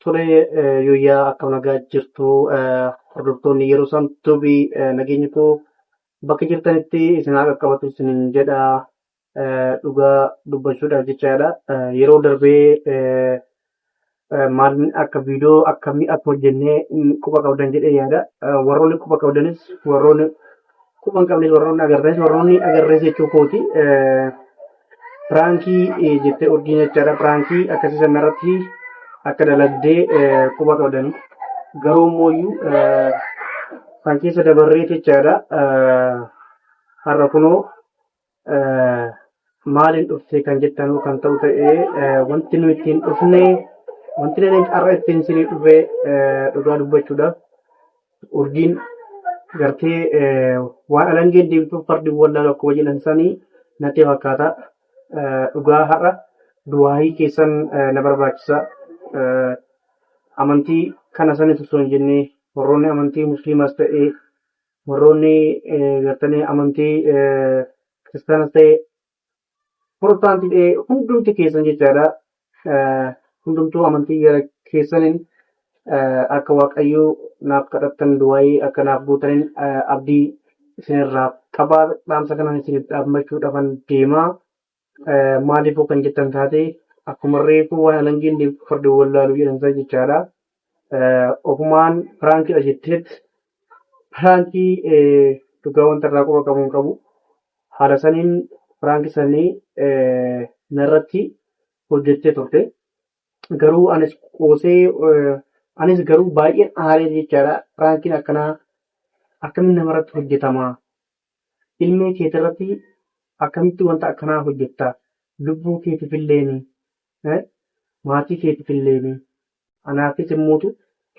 Ture Yooyaa akka nagaa jirtu hordoftoonni yeroo isaan tubii nageenya koo bakka jirtanitti isin haa qaqqabatu isiniin jedha dhugaa dubbachuudhaaf jechaadha. Yeroo darbee maalin akka viidiyoo akkamii akka hojjennee quba qabdan jedhee yaada. Warroonni quba qabdanis warroonni quba hin qabnes warroonni agarrees jechuu kooti. Piraankii jettee urgiin jechaadha. Piraankii akkasii sanarratti akka dalagdee quba qabdanii garuu immoo kan keessa dabarree jechaadha. Har'a kunoo maaliin dhuftee kan jettanuu kan ta'u ta'ee wanti nu ittiin dhufne wanti nuti har'a ittiin isinii dhufee dhugaa dubbachuudhaaf urgiin gartee waan alangeen deemtuuf fardi wallaalu akkuma jedhan sanii natti fakkaata. Dhugaa har'a du'aayii keessan na barbaachisa. Amantii kana sanis osoo hin jennee warroonni amantii musliimas ta'ee warroonni gartanii amantii kiristaanas ta'ee protestantii ta'ee hundumti keessan jechaadha. Hundumtuu amantii keessaniin akka waaqayyoo naaf kadhattan du'aayii akka naaf guutaniin abdii isinirraa qabaa. Dhaamsa kanaan isiniif dhaammachuudhaafan deemaa. Maaliifuu kan jettan taate akkuma reefuu waan alangeen deemtu fardi wallaalu jedhamsa jechaadha. Ofumaan piraankiidha jetteetti piraankii dhugaa wanta irraa quba qabu hin qabu. Haala saniin piraankii sanii narratti hojjettee turte. Garuu anis qoosee anis garuu baay'een aaree jechaadha. Piraankiin akkanaa akkamitti namarratti hojjetama? Ilmee keetirratti akkamitti wanta akkanaa hojjetta? Lubbuu keetifilleeni maatii keetifilleeni anaafis immoo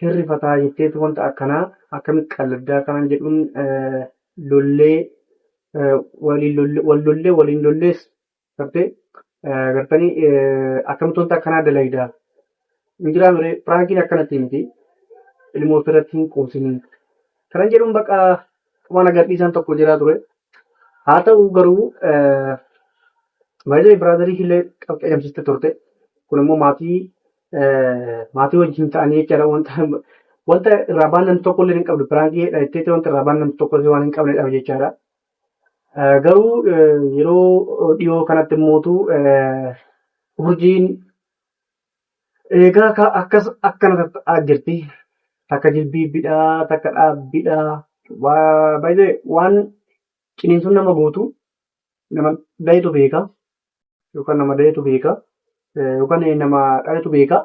hirrifataa jetteetu wanta akkanaa akkamitti qalladdaa kanan jedhuun lollee waliin lollees gartanii akkamitti wanta akkanaa dalagdaa injiraa miree piraankiin akkanatti miti ilmoo ofirratti hin qoosini kanan jedhuun bakka waan agarsiisan tokko jiraa ture. Haa ta'u garuu baay'ee biraadarii illee qabxeessiste turte. Kun immoo maatii wajjin ta'anii jechaadha. Wanta irraa baannan tokko illee hin qabdu. Piraankii jettee wanta irraa baannan tokko illee waan hin qabnedha jechaadha. Garuu yeroo dhiyoo kanatti immootu urjiin eegaa akkas akkana ta'aa jirti. Takka jilbiibidhaa, takka dhaabbidhaa. Baay'ee waan ciniinsuun nama gootu nama dhahetu beeka yookaan nama dhahetu beeka yookaan nama dhahetu beeka.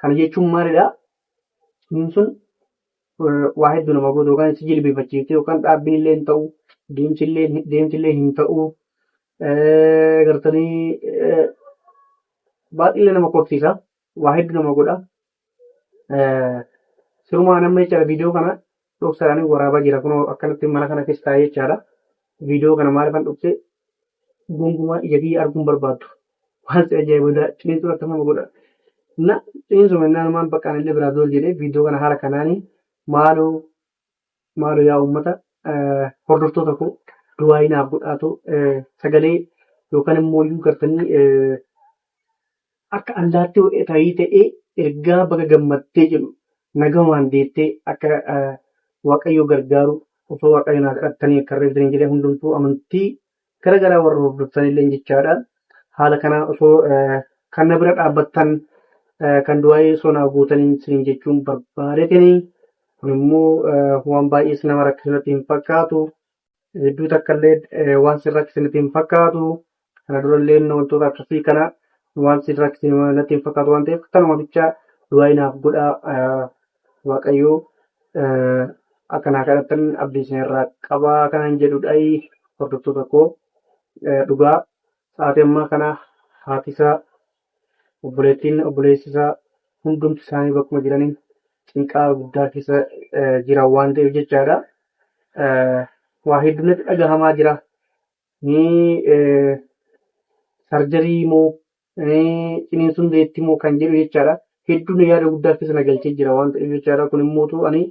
Kana jechuun maalidhaa? Ciniinsuun waa hedduu nama gootu yookaan si jilbeeffachiifte yookaan dhaabbiin illee hin ta'u deemsi illee hin ta'u gartanii baay'ee nama korsiisa waa hedduu nama godha. Sirumaa nama jechaadha viidiyoo kana dhoksaadhaan waraabaa jira kunoo akkanatti mana kana keessa taa'ee jechaadha. Viidiyoo kana maaliifan dhokse gonkumaa ija kiyya arguun barbaaddu waan si ajaa'ibudha. Ciniinsuun akka nama godha. Na ciniinsuma namaan baqqaan illee biraa dool jedhee viidiyoo kana haala kanaanii maaloo yaa uummata hordoftoota koo du'aayii naaf godhaatu sagalee yookaan immoo iyyuu gartanii akka allaattii ta'ee ergaa baga gammattee jedhu nagamaan deettee akka waaqayyoo gargaaru osoo waaqayyo naa kadhattanii akka reefdanii jedhee hundumtuu amantii garaagaraa warra hordoftanillee jechaadha. Haala kanaa osoo kan na bira dhaabbattan kan du'aayii osoo naa guutaniin isiniin jechuun barbaadetanii kun immoo waan baay'ees nama rakkisatti hin fakkaatu. Hedduu takkaallee waan sin rakkisatti hin fakkaatu. Kana durallee wantoota akkasii kana waan sin rakkisatti hin fakkaatu waan ta'eef kanuma bichaa du'aayii naaf godhaa waaqayyoo akkanaa kadhattan abdii isinirraa qabaa kanan jedhudha. Hordoftoota koo dhugaa sa'aatii ammaa kana haatisaa obboleettiin obboleessisaa hundumti isaanii bakkuma jiraniin cinqaa guddaa keessa jiran waan ta'eef jechaadha. Waa hedduutti dhagahamaa jira. Sarjarii moo ciniinsuun deetti moo kan jedhu jechaadha. Hedduun yaada guddaa keessa na galchee jira waan ta'eef jechaadha. Kun immoo ani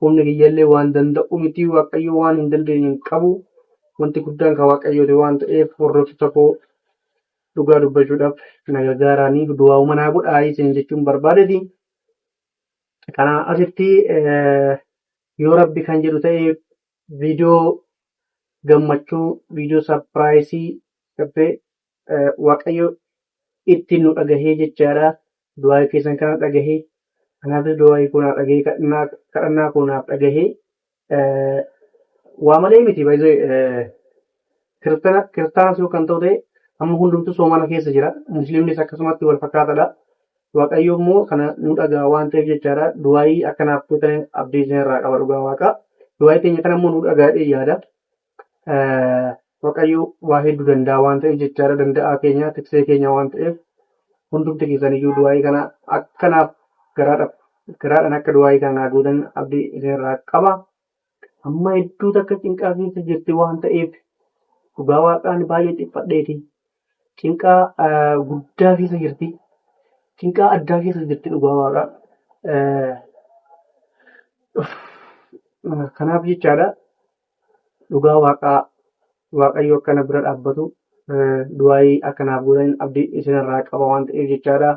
humni kiyyaallee waan danda'u miti waaqayyo waan hin dandeenye hin qabu. Wanti guddaan kan waaqayyooti waan ta'eef hordoftoota koo dhugaa dubbachuudhaaf na gargaaranii du'aa uumanaa godhaa isin jechuun barbaadeti. Kana asitti yoo rabbi kan jedhu ta'e viidiyoo gammachuu, viidiyoo sarpiraayisii qabee Waaqayyo ittiin nu dhagahee jechaadha. Du'aa keessan kana dhagahee kanaafis du'aa koo naaf dhagahee kadhannaa koo naaf dhagahee waa malee miti baay'ee kiristaanas yoo kan ta'u ta'e amma hundumtu soomana keessa jira. Musliimnis akkasumatti wal fakkaataadha. Waaqayyo immoo kana nu dhagaa waan ta'eef jechaadha. Du'aa akkanaaf tuutan abdii isinirraa qaba dhugaa waaqa. Du'aa teenya kana immoo nu dhagaadhee yaada. Waaqayyo waa hedduu danda'a waan ta'eef jechaadha. Danda'aa keenya tiksee keenya waan ta'eef hundumti keessaniyyuu du'aa kana akkanaaf garaadhaan akka du'aa kana gootan abdii isinirraa qaba. Amma hedduu takka cinqaa keessa jirti waan ta'eef dhugaa waaqaan baay'ee xiqqadheeti. Cinqaa guddaa keessa jirti. Cinqaa addaa keessa jirti dhugaa waaqa. Kanaaf jechaadha dhugaa waaqaa waaqayyo akkana bira dhaabbatu du'aa akkanaaf gootan abdii isinirraa qaba waan ta'eef jechaadha.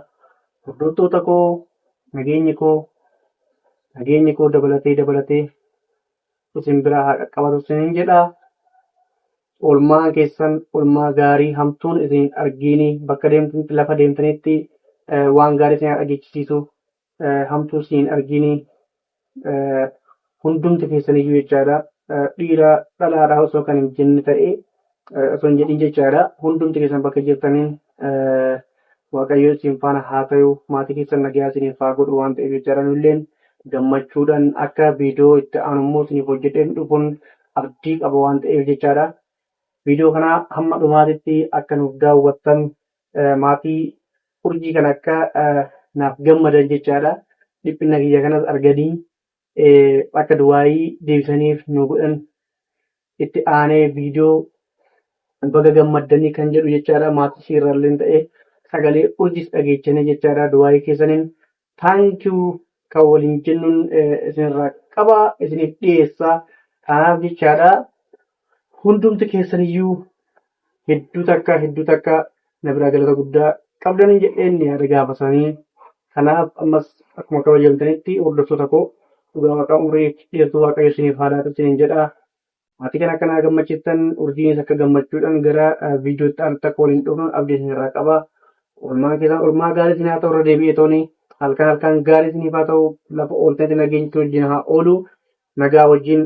Hordoftoota koo nageenyi koo dabalatee isin biraa haa qaqqabatu isiniin jedha. Oolmaa keessan oolmaa gaarii hamtuun isin argini bakka deemtanitti lafa deemtanitti waan gaarii isin dhageechisiisu hamtuu isin argini hundumti keessaniyyuu jechaadha. Dhiira dhalaadhaa osoo kan hin jenne ta'e osoo hin jedhin jechaadha. Hundumti keessan bakka jirtaniin Waaqayyo isin faana haa ta'u maatii keessan nagaa isiniif haa godhu waan ta'eef jechaadha. Nulleen gammachuudhaan akka viidiyoo itti aanu immoo isiniif hojjetee dhufuun abdii qaba waan ta'eef jechaadha. Viidiyoo kana hamma dhumaatitti akka nuuf daawwattan maatii urjii kan akka naaf gammadan jechaadha. Dhiphina kiyya kanas arganii akka du'aayii deebisaniif nu godhan itti aanee viidiyoo baga gammaddanii kan jedhu jechaadha. Maatii shiirralleen ta'e sagalee urjiis dhageechanii jechaadha. Du'aayii keessaniin taankiyuu kan waliin jennuun isinirraa qaba isiniif dhiyeessa. Kanaaf jechaadha. Hundumti keessaniyyuu hedduu takka na biraa galata guddaa qabdan jedheen yaada gaafasanii. Kanaaf ammas akkuma kabajamtanitti hordoftoota koo dhugaa waaqa umurii dheertuu waaqayyo isiniif haa laatu isiniin jedha. Maatii kana akkanaa gammachiistan urjiinis akka gammachuudhaan gara viidiyootti aanutti akka waliin dhufan abdii isinirraa qaba. Oolmaa keessan oolmaa gaarii isin haa ta'u irra deebi'ee tooni halkan gaarii isiniif haa ta'u lafa ooltanitti nageenyatti wajjin haa oolu nagaa wajjin